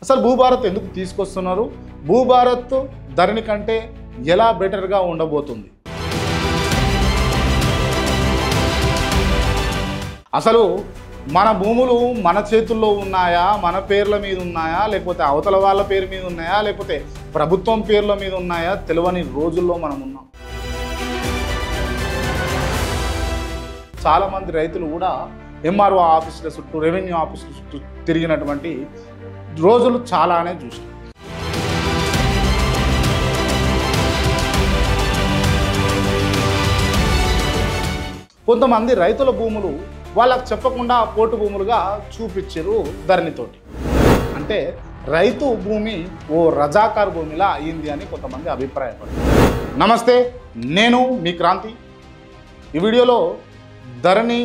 అసలు భూభారత్ ఎందుకు తీసుకొస్తున్నారు? భూభారత్ ధరణి కంటే ఎలా బెటర్గా ఉండబోతుంది? అసలు మన భూములు మన చేతుల్లో ఉన్నాయా, మన పేర్ల మీద ఉన్నాయా, లేకపోతే అవతల వాళ్ళ పేరు మీద ఉన్నాయా, లేకపోతే ప్రభుత్వం పేర్ల మీద ఉన్నాయా తెలియని రోజుల్లో మనం ఉన్నాం. చాలామంది రైతులు కూడా ఎంఆర్ఓ ఆఫీసుల చుట్టూ, రెవెన్యూ ఆఫీసుల చుట్టూ తిరిగినటువంటి రోజులు చాలానే చూసాం. కొంతమంది రైతుల భూములు వాళ్ళకు చెప్పకుండా పోటు భూములుగా చూపించారు ధరణితోటి. అంటే రైతు భూమి ఓ రజాకార్ భూమిలా అయ్యింది అని కొంతమంది అభిప్రాయపడ్డారు. నమస్తే, నేను మీ క్రాంతి. ఈ వీడియోలో ధరణి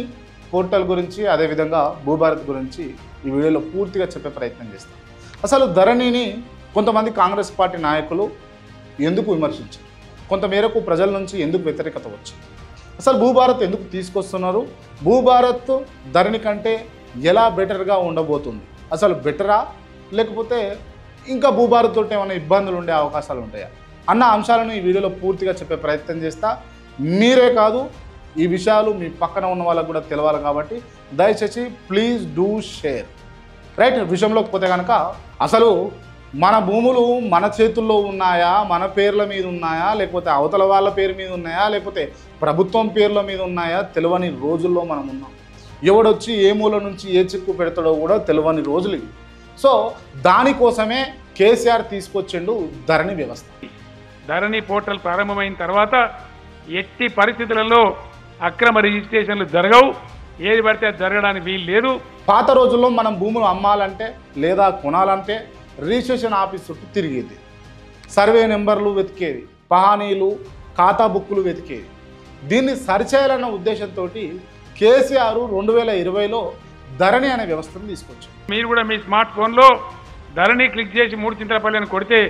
పోర్టల్ గురించి, అదేవిధంగా భూభారత్ గురించి ఈ వీడియోలో పూర్తిగా చెప్పే ప్రయత్నం చేస్తాను. అసలు ధరణిని కొంతమంది కాంగ్రెస్ పార్టీ నాయకులు ఎందుకు విమర్శించారు, కొంతమేరకు ప్రజల నుంచి ఎందుకు వ్యతిరేకత వచ్చింది, అసలు భూభారత్ ఎందుకు తీసుకొస్తున్నారు, భూభారత్ ధరణి కంటే ఎలా బెటర్గా ఉండబోతుంది, అసలు బెటరా లేకపోతే ఇంకా భూభారత్ తోటి ఏమైనా ఇబ్బందులు ఉండే అవకాశాలు ఉంటాయా అన్న అంశాలను ఈ వీడియోలో పూర్తిగా చెప్పే ప్రయత్నం చేస్తా. మీరే కాదు, ఈ విషయాలు మీ పక్కన ఉన్న వాళ్ళకు కూడా తెలవాలి కాబట్టి దయచేసి ప్లీజ్ డూ షేర్. రైట్, విషయంలోకి పోతే కనుక అసలు మన భూములు మన చేతుల్లో ఉన్నాయా, మన పేర్ల మీద ఉన్నాయా, లేకపోతే అవతల వాళ్ళ పేరు మీద ఉన్నాయా, లేకపోతే ప్రభుత్వం పేర్ల మీద ఉన్నాయా తెలియని రోజుల్లో మనం ఉన్నాం. ఎవడొచ్చి ఏ మూల నుంచి ఏ చిక్కు పెడతాడో కూడా తెలియని రోజులు ఇవి. సో దానికోసమే కేసీఆర్ తీసుకొచ్చిండు ధరణి వ్యవస్థ. ధరణి పోర్టల్ ప్రారంభమైన తర్వాత ఎట్టి పరిస్థితులలో అక్రమ రిజిస్ట్రేషన్లు జరగవు, ఏది పడితే అది జరగడానికి వీలు లేదు. పాత రోజుల్లో మనం భూములు అమ్మాలంటే లేదా కొనాలంటే రిజిస్ట్రేషన్ ఆఫీస్ చుట్టూ తిరిగేది, సర్వే నెంబర్లు వెతికేది, పహానీలు, ఖాతా బుక్కులు వెతికేది. దీన్ని సరిచేయాలన్న ఉద్దేశంతో కేసీఆర్ 2020లో ధరణి అనే వ్యవస్థను తీసుకొచ్చారు. మీరు కూడా మీ స్మార్ట్ ఫోన్లో ధరణి క్లిక్ చేసి 3 చింతలపల్లి అని కొడితే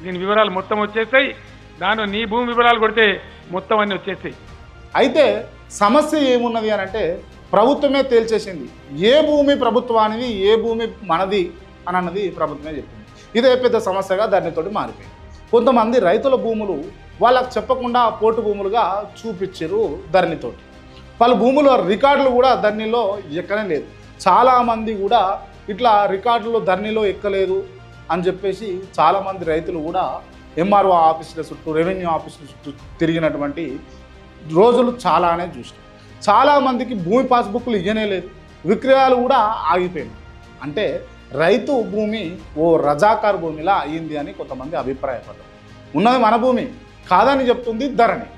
దీని వివరాలు మొత్తం వచ్చేస్తాయి. దానిలో నీ భూమి వివరాలు కొడితే మొత్తం అన్నీ వచ్చేస్తాయి. అయితే సమస్య ఏమున్నది అని అంటే ప్రభుత్వమే తేల్చేసింది ఏ భూమి ప్రభుత్వానిది, ఏ భూమి మనది అని అన్నది ప్రభుత్వమే చెప్పింది. ఇదే పెద్ద సమస్యగా ధరణితోటి మారిపోయింది. కొంతమంది రైతుల భూములు వాళ్ళకు చెప్పకుండా పోటు భూములుగా చూపించారు ధరణితోటి. వాళ్ళ భూముల రికార్డులు కూడా ధరణిలో ఎక్కనే లేదు. చాలామంది కూడా ఇట్లా రికార్డులు ధరణిలో ఎక్కలేదు అని చెప్పేసి చాలామంది రైతులు కూడా ఎంఆర్ఓ ఆఫీసుల చుట్టూ, రెవెన్యూ ఆఫీసుల చుట్టూ తిరిగినటువంటి రోజులు చాలానే చూసాం. చాలామందికి భూమి పాస్బుక్లు ఇయ్యనే లేదు, విక్రయాలు కూడా ఆగిపోయింది. అంటే రైతు భూమి ఓ రజాకార్ భూమిలా అయ్యింది అని కొంతమంది అభిప్రాయపడ్డారు. ఉన్నది మన భూమి కాదని చెప్తుంది ధరణి.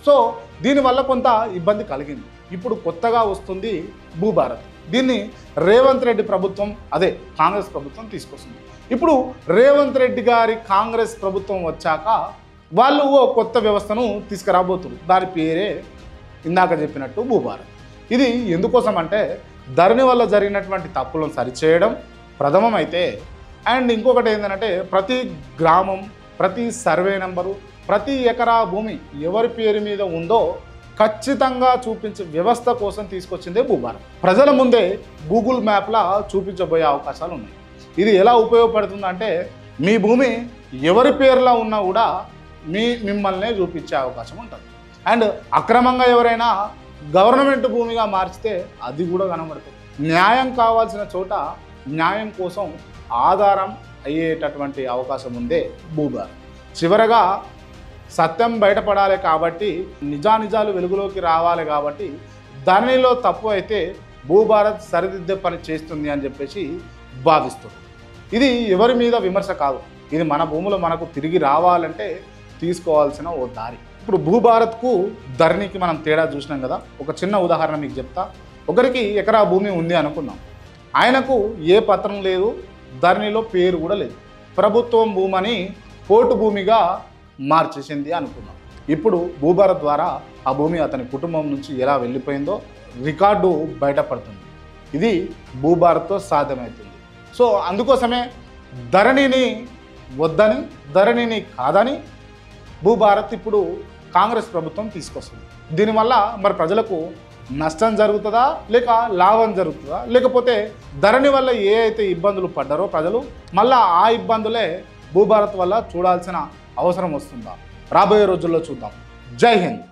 సో దీనివల్ల కొంత ఇబ్బంది కలిగింది. ఇప్పుడు కొత్తగా వస్తుంది భూభారత్. దీన్ని రేవంత్ రెడ్డి ప్రభుత్వం, అదే కాంగ్రెస్ ప్రభుత్వం తీసుకొస్తుంది. ఇప్పుడు రేవంత్ రెడ్డి గారి కాంగ్రెస్ ప్రభుత్వం వచ్చాక వాళ్ళు ఓ కొత్త వ్యవస్థను తీసుకురాబోతున్నారు. దాని పేరే ఇందాక చెప్పినట్టు భూభారత్. ఇది ఎందుకోసం అంటే ధరణి వల్ల జరిగినటువంటి తప్పులను సరిచేయడం ప్రథమం అయితే, అండ్ ఇంకొకటి ఏంటంటే ప్రతి గ్రామం, ప్రతి సర్వే నెంబరు, ప్రతి ఎకరా భూమి ఎవరి పేరు మీద ఉందో ఖచ్చితంగా చూపించే వ్యవస్థ కోసం తీసుకొచ్చిందే భూభారత్. ప్రజల ముందే గూగుల్ మ్యాప్లా చూపించబోయే అవకాశాలు ఉన్నాయి. ఇది ఎలా ఉపయోగపడుతుందంటే మీ భూమి ఎవరి పేర్లో ఉన్నా కూడా మిమ్మల్నే చూపించే అవకాశం ఉంటుంది. అండ్ అక్రమంగా ఎవరైనా గవర్నమెంట్ భూమిగా మార్చితే అది కూడా కనబడుతుంది. న్యాయం కావాల్సిన చోట న్యాయం కోసం ఆధారం అయ్యేటటువంటి అవకాశం ఉందే భూభారత్. చివరగా సత్యం బయటపడాలి కాబట్టి, నిజానిజాలు వెలుగులోకి రావాలి కాబట్టి ధరణిలో తప్పు అయితే భూభారత్ సరిదిద్దే పని చేస్తుంది అని చెప్పేసి భావిస్తుంది. ఇది ఎవరి మీద విమర్శ కాదు, ఇది మన భూములు మనకు తిరిగి రావాలంటే తీసుకోవాల్సిన ఓ దారి. ఇప్పుడు భూభారత్కు ధరణికి మనం తేడా చూసినాం కదా. ఒక చిన్న ఉదాహరణ మీకు చెప్తా. ఒకరికి ఎకరా భూమి ఉంది అనుకున్నాం, ఆయనకు ఏ పత్రం లేదు, ధరణిలో పేరు కూడా లేదు, ప్రభుత్వం భూమని పోటు భూమిగా మార్చేసింది అనుకున్నాం. ఇప్పుడు భూభారత్ ద్వారా ఆ భూమి అతని కుటుంబం నుంచి ఎలా వెళ్ళిపోయిందో రికార్డు బయటపడుతుంది. ఇది భూభారత్తో సాధ్యమవుతుంది. సో అందుకోసమే ధరణిని వద్దని, ధరణిని కాదని భూభారత్ ఇప్పుడు కాంగ్రెస్ ప్రభుత్వం తీసుకొస్తుంది. దీనివల్ల మరి ప్రజలకు నష్టం జరుగుతుందా లేక లాభం జరుగుతుందా, లేకపోతే ధరణి వల్ల ఏ అయితే ఇబ్బందులు పడ్డారో ప్రజలు మళ్ళీ ఆ ఇబ్బందులే భూభారత్ వల్ల చూడాల్సిన అవసరం వస్తుందా? రాబోయే రోజుల్లో చూద్దాం. జై హింద్.